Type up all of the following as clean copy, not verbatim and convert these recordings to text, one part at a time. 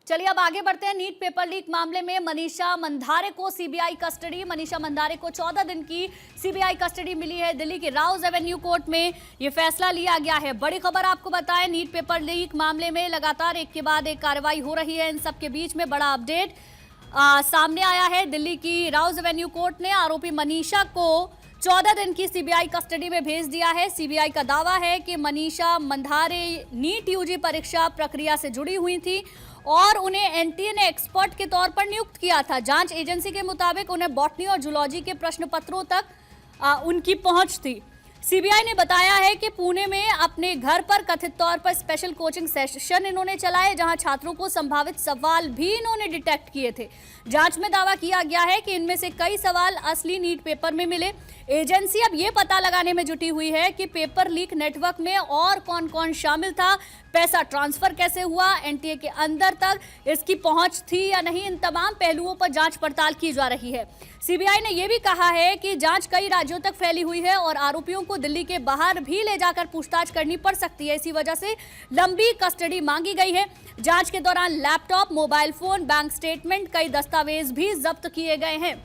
चलिए अब आगे बढ़ते हैं। नीट पेपर लीक मामले में मनीषा मंधारे को सीबीआई कस्टडी। मनीषा मंधारे को 14 दिन की सीबीआई कस्टडी मिली है। दिल्ली के राउज एवेन्यू कोर्ट में यह फैसला लिया गया है। बड़ी खबर आपको बताएं, नीट पेपर लीक मामले में लगातार एक के बाद एक कार्रवाई हो रही है। इन सब के बीच में बड़ा अपडेट सामने आया है। दिल्ली की राउज एवेन्यू कोर्ट ने आरोपी मनीषा को 14 दिन की सीबीआई कस्टडी में भेज दिया है। सीबीआई का दावा है कि मनीषा मंधारे नीट यूजी परीक्षा प्रक्रिया से जुड़ी हुई थी और उन्हें एनटीए ने एक्सपर्ट के तौर पर नियुक्त किया था। जांच एजेंसी के मुताबिक उन्हें बॉटनी और जूलॉजी के प्रश्न पत्रों तक उनकी पहुंच थी। सीबीआई ने बताया है कि पुणे में अपने घर पर कथित तौर पर स्पेशल कोचिंग सेशन इन्होंने चलाए, जहां छात्रों को संभावित सवाल भी इन्होंने डिटेक्ट किए थे। जांच में दावा किया गया है कि इनमें से कई सवाल असली नीट पेपर में मिले। एजेंसी अब ये पता लगाने में जुटी हुई है कि पेपर लीक नेटवर्क में और कौन कौन शामिल था, पैसा ट्रांसफर कैसे हुआ, एनटीए के अंदर तक इसकी पहुंच थी या नहीं। इन तमाम पहलुओं पर जांच पड़ताल की जा रही है। सीबीआई ने यह भी कहा है कि जांच कई राज्यों तक फैली हुई है और आरोपियों को दिल्ली के बाहर भी ले जाकर पूछताछ करनी पड़ सकती है। इसी वजह से लंबी कस्टडी मांगी गई है। जांच के दौरान laptop, mobile phone, bank statement, कई दस्तावेज भी जब्त किए गए हैं।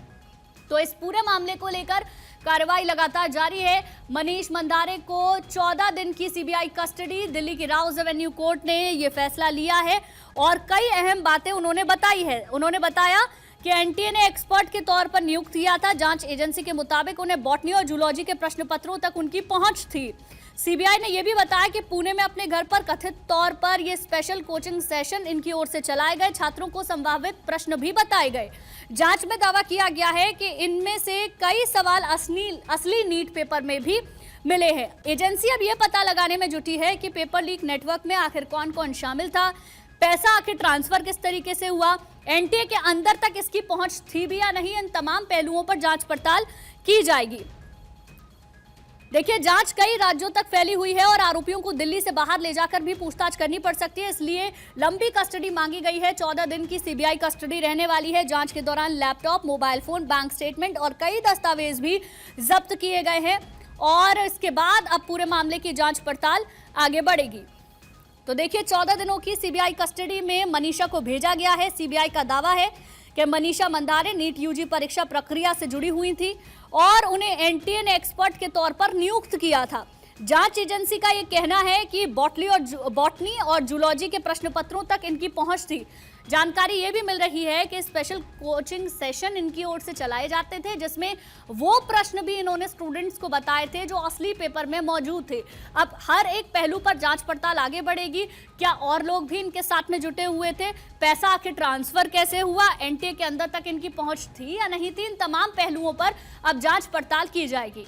तो इस पूरे मामले को लेकर कार्रवाई लगातार जारी है। मनीष मंधारे को 14 दिन की सीबीआई कस्टडी, दिल्ली की राउज एवेन्यू कोर्ट ने यह फैसला लिया है और कई अहम बातें उन्होंने बताई है। उन्होंने बताया कि एनटीए ने एक्सपर्ट के तौर पर नियुक्त किया था। जांच एजेंसी के मुताबिक उन्हें बॉटनी और जूलॉजी के प्रश्न पत्रों तक उनकी पहुंच थी। सीबीआई ने यह भी बताया कि पुणे में अपने घर पर कथित तौर पर यह स्पेशल कोचिंग सेशन इनकी ओर से चलाए गए। छात्रों को संभावित प्रश्न भी बताए गए। जांच में दावा किया गया है कि इनमें से कई सवाल असली नीट पेपर में भी मिले हैं। एजेंसी अब यह पता लगाने में जुटी है कि पेपर लीक नेटवर्क में आखिर कौन कौन शामिल था, पैसा आखिर ट्रांसफर किस तरीके से हुआ, एनटीए के अंदर तक इसकी पहुंच थी भी या नहीं। इन तमाम पहलुओं पर जांच पड़ताल की जाएगी। देखिए, जांच कई राज्यों तक फैली हुई है और आरोपियों को दिल्ली से बाहर ले जाकर भी पूछताछ करनी पड़ सकती है, इसलिए लंबी कस्टडी मांगी गई है। 14 दिन की सीबीआई कस्टडी रहने वाली है। जांच के दौरान laptop, mobile phone, bank statement और कई दस्तावेज भी जब्त किए गए हैं और इसके बाद अब पूरे मामले की जांच पड़ताल आगे बढ़ेगी। तो देखिए, 14 दिनों की सीबीआई कस्टडी में मनीषा को भेजा गया है। सीबीआई का दावा है कि मनीषा मंधारे नीट यूजी परीक्षा प्रक्रिया से जुड़ी हुई थी और उन्हें एनटीए ने एक्सपर्ट के तौर पर नियुक्त किया था। जांच एजेंसी का यह कहना है कि बॉटनी और जूलॉजी के प्रश्न पत्रों तक इनकी पहुंच थी। जानकारी यह भी मिल रही है कि स्पेशल कोचिंग सेशन इनकी ओर से चलाए जाते थे, जिसमें वो प्रश्न भी इन्होंने स्टूडेंट्स को बताए थे जो असली पेपर में मौजूद थे। अब हर एक पहलू पर जांच पड़ताल आगे बढ़ेगी। क्या और लोग भी इनके साथ में जुटे हुए थे, पैसा आखिर ट्रांसफर कैसे हुआ, एनटीए के अंदर तक इनकी पहुंच थी या नहीं थी, इन तमाम पहलुओं पर अब जांच पड़ताल की जाएगी।